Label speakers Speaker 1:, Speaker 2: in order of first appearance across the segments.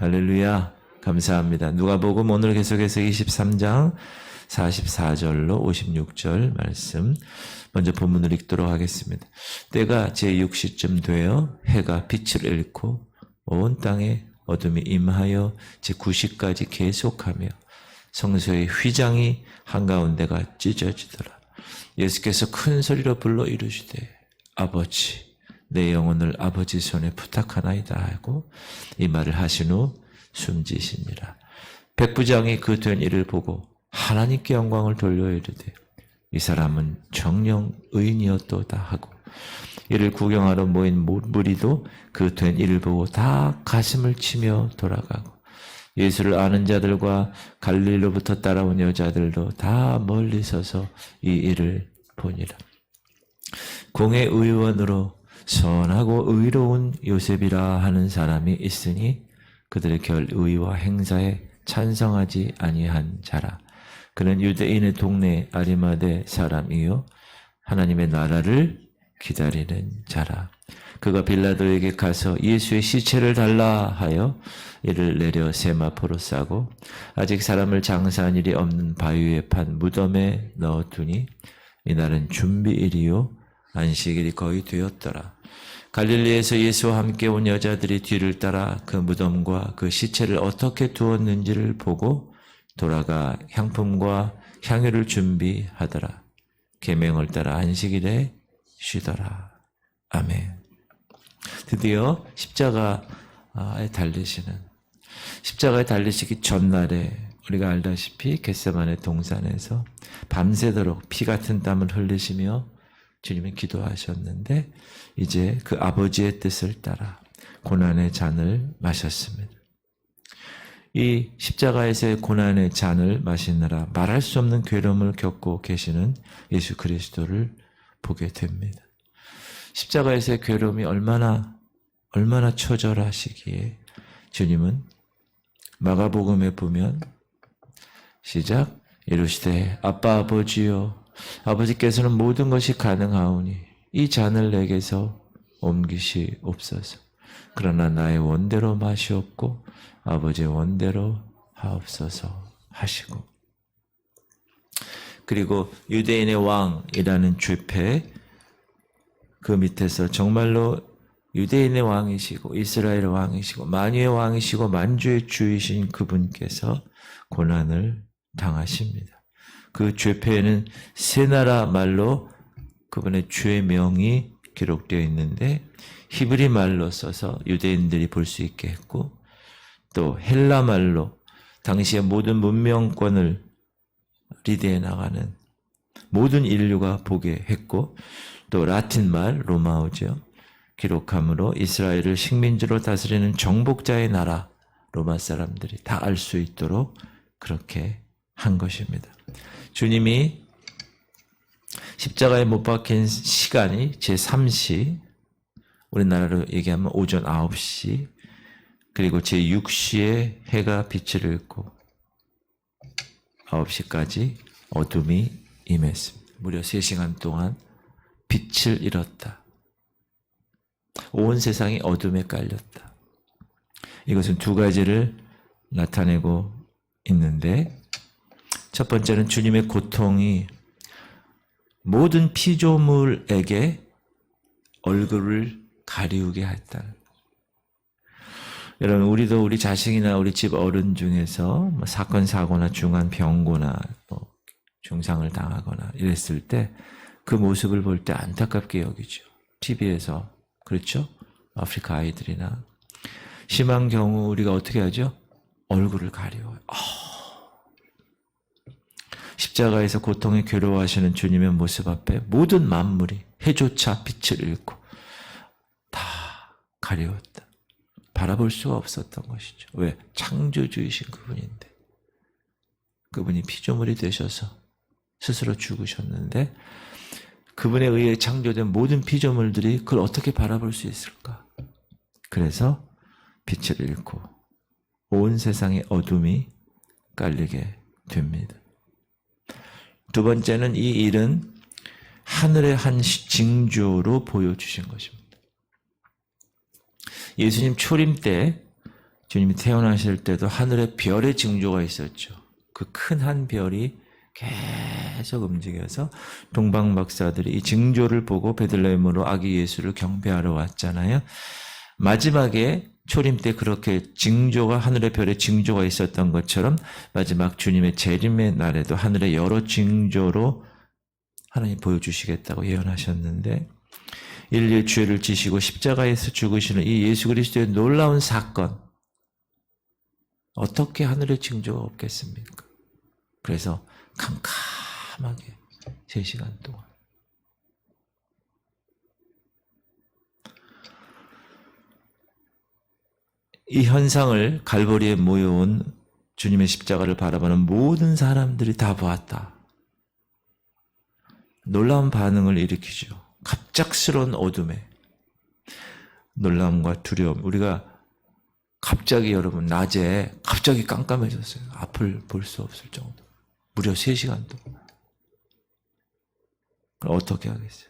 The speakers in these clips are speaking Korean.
Speaker 1: 할렐루야. 감사합니다. 누가복음 오늘 계속해서 23장 44절로 56절 말씀 먼저 본문을 읽도록 하겠습니다. 때가 제6시쯤 되어 해가 빛을 잃고 온 땅에 어둠이 임하여 제9시까지 계속하며 성소의 휘장이 한가운데가 찢어지더라. 예수께서 큰 소리로 불러 이르시되 아버지 내 영혼을 아버지 손에 부탁하나이다 하고 이 말을 하신 후 숨지시니라. 백부장이 그 된 일을 보고 하나님께 영광을 돌려 이르되 이 사람은 정령 의인이었도다 하고 이를 구경하러 모인 무리도 그 된 일을 보고 다 가슴을 치며 돌아가고 예수를 아는 자들과 갈릴리로부터 따라온 여자들도 다 멀리 서서 이 일을 보니라. 공회 의원으로 선하고 의로운 요셉이라 하는 사람이 있으니 그들의 결의와 행사에 찬성하지 아니한 자라. 그는 유대인의 동네 아리마대 사람이요 하나님의 나라를 기다리는 자라. 그가 빌라도에게 가서 예수의 시체를 달라 하여 이를 내려 세마포로 싸고 아직 사람을 장사한 일이 없는 바위에 판 무덤에 넣어두니 이날은 준비일이요 안식일이 거의 되었더라. 갈릴리에서 예수와 함께 온 여자들이 뒤를 따라 그 무덤과 그 시체를 어떻게 두었는지를 보고 돌아가 향품과 향유를 준비하더라. 계명을 따라 안식일에 쉬더라. 아멘. 드디어 십자가에 달리시기 전날에 우리가 알다시피 겟세마네 동산에서 밤새도록 피 같은 땀을 흘리시며 주님이 기도하셨는데 이제 그 아버지의 뜻을 따라 고난의 잔을 마셨습니다. 이 십자가에서의 고난의 잔을 마시느라 말할 수 없는 괴로움을 겪고 계시는 예수 그리스도를 보게 됩니다. 십자가에서의 괴로움이 얼마나 처절하시기에 주님은 마가복음에 보면 시작 이르시되 아빠 아버지여 아버지께서는 모든 것이 가능하오니 이 잔을 내게서 옮기시옵소서. 그러나 나의 원대로 마시옵고 아버지의 원대로 하옵소서 하시고 그리고 유대인의 왕이라는 죄패 그 밑에서 정말로 유대인의 왕이시고 이스라엘의 왕이시고 만유의 왕이시고 만주의 주이신 그분께서 고난을 당하십니다. 그 죄패에는 세 나라 말로 그분의 죄명이 기록되어 있는데 히브리 말로 써서 유대인들이 볼 수 있게 했고 또 헬라 말로 당시의 모든 문명권을 리드해 나가는 모든 인류가 보게 했고 또 라틴 말 로마어죠. 기록함으로 이스라엘을 식민지로 다스리는 정복자의 나라 로마 사람들이 다 알 수 있도록 그렇게 한 것입니다. 주님이 십자가에 못 박힌 시간이 제3시, 우리나라로 얘기하면 오전 9시, 그리고 제6시에 해가 빛을 잃고 9시까지 어둠이 임했습니다. 무려 3시간 동안 빛을 잃었다. 온 세상이 어둠에 깔렸다. 이것은 두 가지를 나타내고 있는데 첫 번째는 주님의 고통이 모든 피조물에게 얼굴을 가리우게 했다. 여러분 우리도 우리 자식이나 우리 집 어른 중에서 사건 사고나 중한 병고나 중상을 당하거나 이랬을 때 그 모습을 볼 때 안타깝게 여기죠. TV에서 그렇죠? 아프리카 아이들이나 심한 경우 우리가 어떻게 하죠? 얼굴을 가리워요. 십자가에서 고통에 괴로워하시는 주님의 모습 앞에 모든 만물이 해조차 빛을 잃고 다 가리웠다. 바라볼 수가 없었던 것이죠. 왜? 창조주이신 그분인데 그분이 피조물이 되셔서 스스로 죽으셨는데 그분에 의해 창조된 모든 피조물들이 그걸 어떻게 바라볼 수 있을까? 그래서 빛을 잃고 온 세상의 어둠이 깔리게 됩니다. 두 번째는 이 일은 하늘의 한 징조로 보여주신 것입니다. 예수님 초림 때 주님이 태어나실 때도 하늘에 별의 징조가 있었죠. 그 큰 한 별이 계속 움직여서 동방 박사들이 이 징조를 보고 베들레헴으로 아기 예수를 경배하러 왔잖아요. 마지막에 초림 때 그렇게 징조가 하늘의 별의 징조가 있었던 것처럼 마지막 주님의 재림의 날에도 하늘의 여러 징조로 하나님 보여주시겠다고 예언하셨는데 인류의 죄를 지시고 십자가에서 죽으시는 이 예수 그리스도의 놀라운 사건 어떻게 하늘의 징조가 없겠습니까? 그래서 캄캄하게 3시간 동안 이 현상을 갈보리에 모여온 주님의 십자가를 바라보는 모든 사람들이 다 보았다. 놀라운 반응을 일으키죠. 갑작스러운 어둠에 놀라움과 두려움. 우리가 갑자기 여러분 낮에 갑자기 깜깜해졌어요. 앞을 볼 수 없을 정도. 무려 3시간 동안. 그럼 어떻게 하겠어요?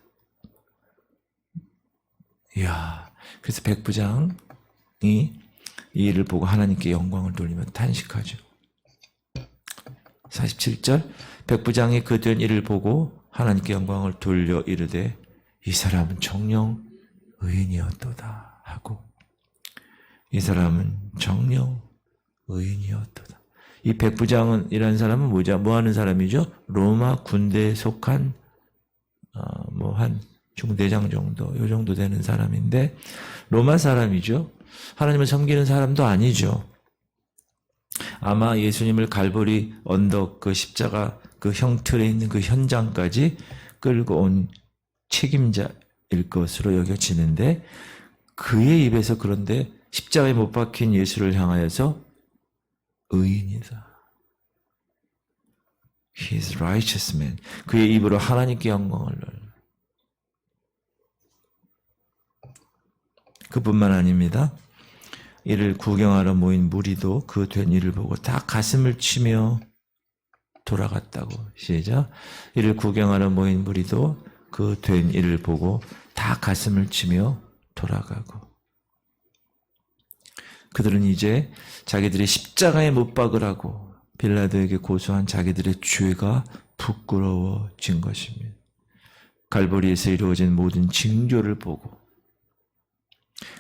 Speaker 1: 이야, 그래서 백부장이 이 일을 보고 하나님께 영광을 돌리며 탄식하죠. 47절 백부장이 그 된 일을 보고 하나님께 영광을 돌려 이르되 이 사람은 정녕 의인이었도다 하고 이 사람은 정녕 의인이었도다. 이 백부장은 이라는 사람은 뭐 하는 사람이죠? 로마 군대에 속한 한 중대장 정도 요 정도 되는 사람인데 로마 사람이죠. 하나님을 섬기는 사람도 아니죠. 아마 예수님을 갈보리 언덕 그 십자가 그 형틀에 있는 그 현장까지 끌고 온 책임자일 것으로 여겨지는데 그의 입에서 그런데 십자가에 못 박힌 예수를 향하여서 의인이다. He is righteous man. 그의 입으로 하나님께 영광을 그뿐만 아닙니다. 이를 구경하러 모인 무리도 그 된 일을 보고 다 가슴을 치며 돌아갔다고. 시작. 이를 구경하러 모인 무리도 그 된 일을 보고 다 가슴을 치며 돌아가고. 그들은 이제 자기들이 십자가에 못 박으라고 빌라도에게 고소한 자기들의 죄가 부끄러워진 것입니다. 갈보리에서 이루어진 모든 징조를 보고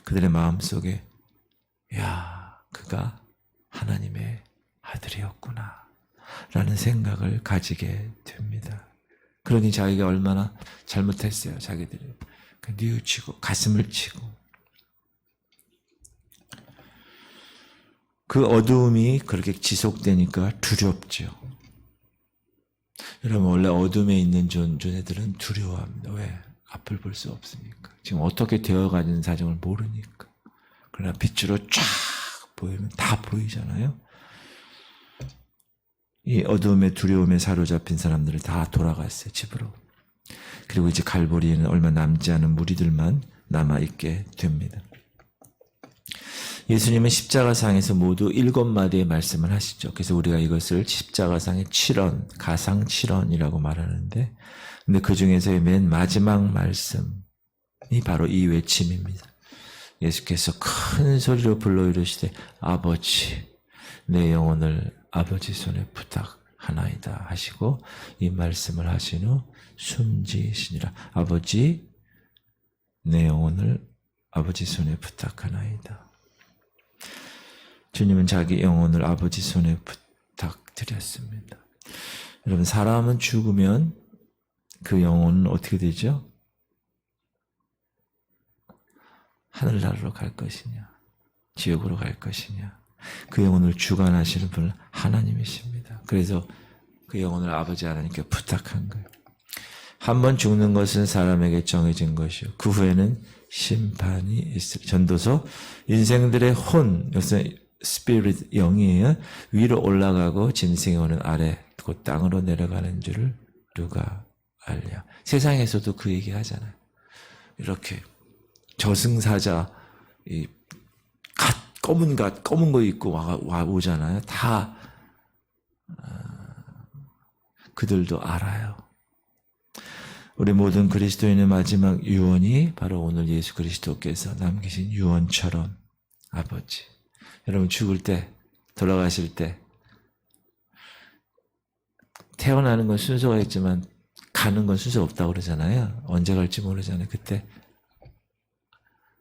Speaker 1: 그들의 마음속에 야, 그가 하나님의 아들이었구나 라는 생각을 가지게 됩니다. 그러니 자기가 얼마나 잘못했어요. 자기들이 뉘우치고 가슴을 치고 그 어두움이 그렇게 지속되니까 두렵죠. 여러분 원래 어둠에 있는 존재들은 두려워합니다. 왜? 앞을 볼 수 없으니까. 지금 어떻게 되어가는 사정을 모르니까. 그러나 빛으로 쫙 보이면 다 보이잖아요. 이 어두움의 두려움에 사로잡힌 사람들을 다 돌아갔어요. 집으로. 그리고 이제 갈보리에는 얼마 남지 않은 무리들만 남아있게 됩니다. 예수님은 십자가상에서 모두 7마디의 말씀을 하시죠. 그래서 우리가 이것을 십자가상의 7언, 가상 7언이라고 말하는데 근데 그 중에서의 맨 마지막 말씀이 바로 이 외침입니다. 예수께서 큰 소리로 불러 이르시되 아버지 내 영혼을 아버지 손에 부탁하나이다 하시고 이 말씀을 하신 후 숨지시니라. 아버지 내 영혼을 아버지 손에 부탁하나이다. 주님은 자기 영혼을 아버지 손에 부탁드렸습니다. 여러분 사람은 죽으면 그 영혼은 어떻게 되죠? 하늘나라로 갈 것이냐 지옥으로 갈 것이냐 그 영혼을 주관하시는 분은 하나님이십니다. 그래서 그 영혼을 아버지 하나님께 부탁한 거예요. 한번 죽는 것은 사람에게 정해진 것이요 그 후에는 심판이 있을. 전도서 인생들의 혼 여기서 스피릿 영이에요. 위로 올라가고 짐승의 혼은 아래 곧 땅으로 내려가는 줄을 누가 알랴. 세상에서도 그 얘기 하잖아요. 이렇게 저승사자 이 검은 거 입고 와 오잖아요. 다 그들도 알아요. 우리 모든 그리스도인의 마지막 유언이 바로 오늘 예수 그리스도께서 남기신 유언처럼 아버지 여러분 죽을 때, 돌아가실 때 태어나는 건 순서가 있지만 가는 건 순서 없다고 그러잖아요. 언제 갈지 모르잖아요. 그때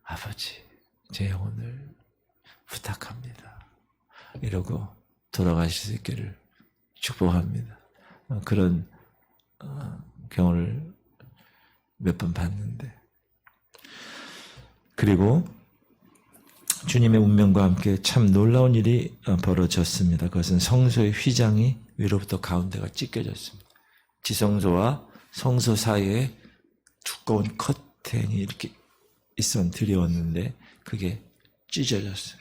Speaker 1: 아버지, 제 영혼을 부탁합니다. 이러고 돌아가실 수 있기를 축복합니다. 그런 경험을 몇 번 봤는데, 그리고 주님의 운명과 함께 참 놀라운 일이 벌어졌습니다. 그것은 성소의 휘장이 위로부터 가운데가 찢겨졌습니다. 지성소와 성소 사이에 두꺼운 커튼이 이렇게 드리웠는데 그게 찢어졌어요.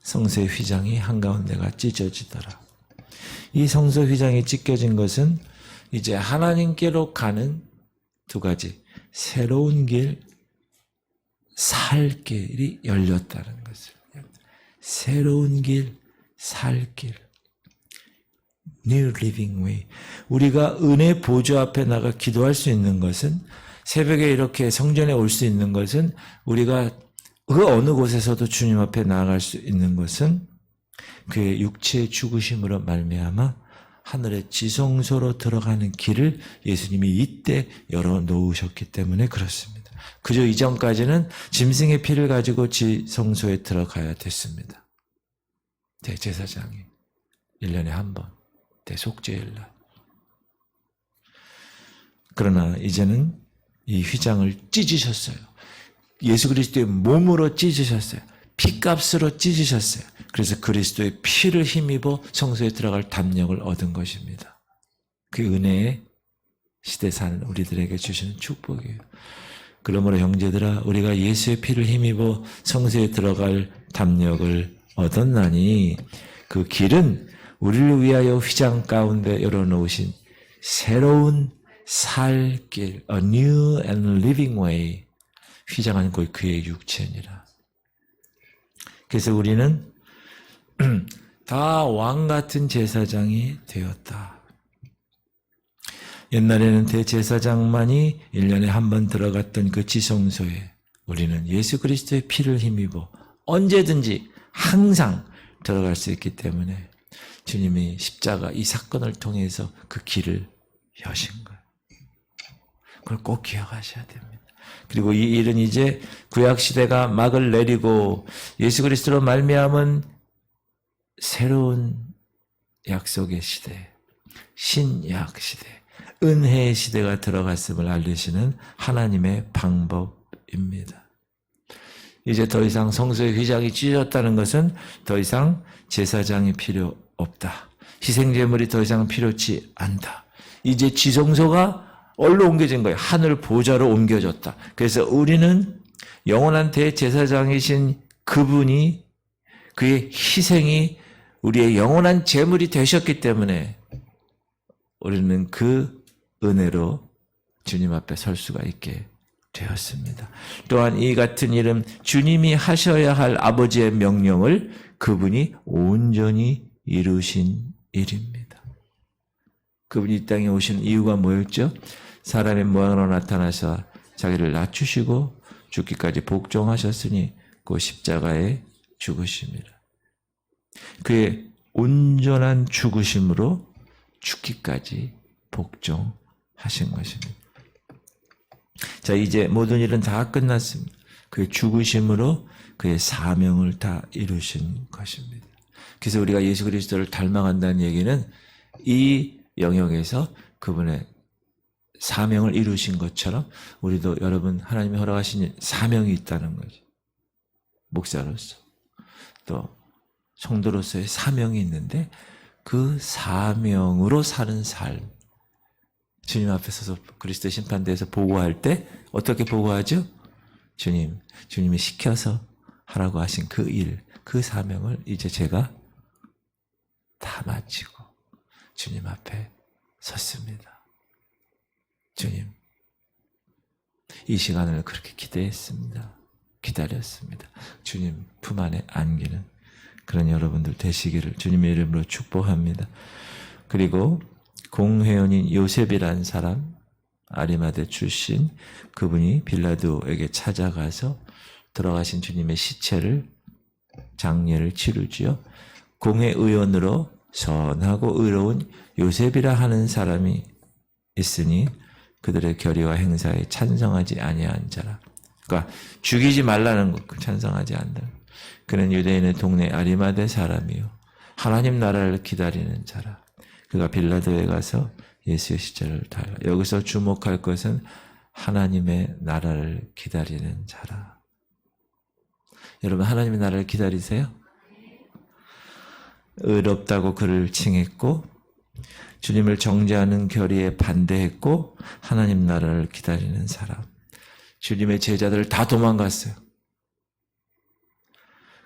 Speaker 1: 성소의 휘장이 한가운데가 찢어지더라. 이 성소 휘장이 찢겨진 것은 이제 하나님께로 가는 두 가지, 새로운 길, 살 길이 열렸다는 것을. 새로운 길, 살 길. New living way. 우리가 은혜 보좌 앞에 나가 기도할 수 있는 것은, 새벽에 이렇게 성전에 올 수 있는 것은, 우리가 그 어느 곳에서도 주님 앞에 나아갈 수 있는 것은 그의 육체의 죽으심으로 말미암아 하늘의 지성소로 들어가는 길을 예수님이 이때 열어놓으셨기 때문에 그렇습니다. 그저 이전까지는 짐승의 피를 가지고 지성소에 들어가야 됐습니다. 대제사장이 1년에 한 번, 대속죄일날. 그러나 이제는 이 휘장을 찢으셨어요. 예수 그리스도의 몸으로 찢으셨어요. 피값으로 찢으셨어요. 그래서 그리스도의 피를 힘입어 성소에 들어갈 담력을 얻은 것입니다. 그 은혜의 시대 사는 우리들에게 주시는 축복이에요. 그러므로 형제들아, 우리가 예수의 피를 힘입어 성소에 들어갈 담력을 얻었나니 그 길은 우리를 위하여 휘장 가운데 열어놓으신 새로운 살 길, a new and living way. 휘장은 곧 그의 육체니라. 그래서 우리는 다 왕같은 제사장이 되었다. 옛날에는 대제사장만이 1년에 한 번 들어갔던 그 지성소에 우리는 예수 그리스도의 피를 힘입어 언제든지 항상 들어갈 수 있기 때문에 주님이 십자가 이 사건을 통해서 그 길을 여신 거예요. 그걸 꼭 기억하셔야 됩니다. 그리고 이 일은 이제 구약시대가 막을 내리고 예수 그리스도로 말미암은 새로운 약속의 시대, 신약 시대, 은혜의 시대가 들어갔음을 알리시는 하나님의 방법입니다. 이제 더 이상 성소의 휘장이 찢어졌다는 것은 더 이상 제사장이 필요 없다. 희생제물이 더 이상 필요치 않다. 이제 지성소가 얼로 옮겨진 거예요. 하늘 보좌로 옮겨졌다. 그래서 우리는 영원한 대제사장이신 그분이, 그의 희생이 우리의 영원한 제물이 되셨기 때문에 우리는 그 은혜로 주님 앞에 설 수가 있게 되었습니다. 또한 이 같은 일은 주님이 하셔야 할 아버지의 명령을 그분이 온전히 이루신 일입니다. 그분이 이 땅에 오신 이유가 뭐였죠? 사람의 모양으로 나타나서 자기를 낮추시고 죽기까지 복종하셨으니 그 십자가에 죽으심이라. 그의 온전한 죽으심으로 죽기까지 복종하신 것입니다. 자, 이제 모든 일은 다 끝났습니다. 그의 죽으심으로 그의 사명을 다 이루신 것입니다. 그래서 우리가 예수 그리스도를 닮아간다는 얘기는 이 영역에서 그분의 사명을 이루신 것처럼 우리도 여러분 하나님이 허락하신 사명이 있다는 거죠. 목사로서 또 성도로서의 사명이 있는데 그 사명으로 사는 삶, 주님 앞에 서서 그리스도 심판대에서 보고할 때 어떻게 보고하죠? 주님이 시켜서 하라고 하신 그 일, 그 사명을 이제 제가 다 마치고 주님 앞에 섰습니다. 주님, 이 시간을 그렇게 기대했습니다. 기다렸습니다. 주님 품 안에 안기는 그런 여러분들 되시기를 주님의 이름으로 축복합니다. 그리고 공회원인 요셉이라는 사람, 아리마대 출신, 그분이 빌라도에게 찾아가서 돌아가신 주님의 시체를 장례를 치르지요. 공회의원으로 선하고 의로운 요셉이라 하는 사람이 있으니 그들의 결의와 행사에 찬성하지 아니한 자라. 그러니까 죽이지 말라는 것 찬성하지 않는다. 그는 유대인의 동네 아리마대 사람이요 하나님 나라를 기다리는 자라. 그가 빌라도에 가서 예수의 시체를 달라. 여기서 주목할 것은 하나님의 나라를 기다리는 자라. 여러분 하나님의 나라를 기다리세요? 의롭다고 그를 칭했고 주님을 정죄하는 결의에 반대했고 하나님 나라를 기다리는 사람. 주님의 제자들 다 도망갔어요.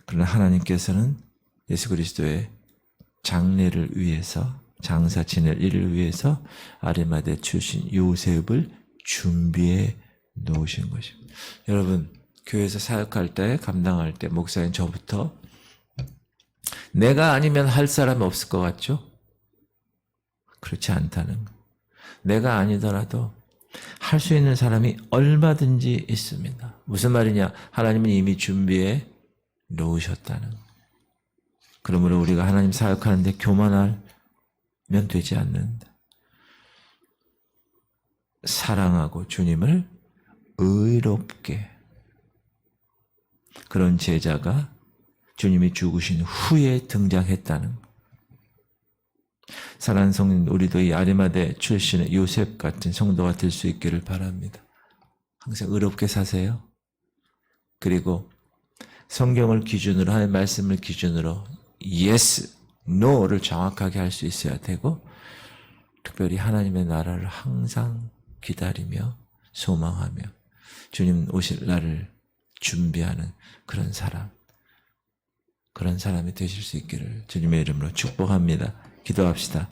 Speaker 1: 그러나 하나님께서는 예수 그리스도의 장례를 위해서 장사 지낼 일을 위해서 아리마대 출신 요셉을 준비해 놓으신 것입니다. 여러분 교회에서 사역할 때 감당할 때 목사인 저부터 내가 아니면 할 사람이 없을 것 같죠? 그렇지 않다는 것. 내가 아니더라도 할 수 있는 사람이 얼마든지 있습니다. 무슨 말이냐? 하나님은 이미 준비해 놓으셨다는 것. 그러므로 우리가 하나님 사역하는데 교만하면 되지 않는다. 사랑하고 주님을 의롭게 그런 제자가 주님이 죽으신 후에 등장했다는 것. 사랑하는 성인 우리도 이 아리마대 출신의 요셉 같은 성도가 될 수 있기를 바랍니다. 항상 의롭게 사세요. 그리고 성경을 기준으로 하나님의 말씀을 기준으로 yes, no를 정확하게 할 수 있어야 되고 특별히 하나님의 나라를 항상 기다리며 소망하며 주님 오실 날을 준비하는 그런 사람이 되실 수 있기를 주님의 이름으로 축복합니다. 기도합시다.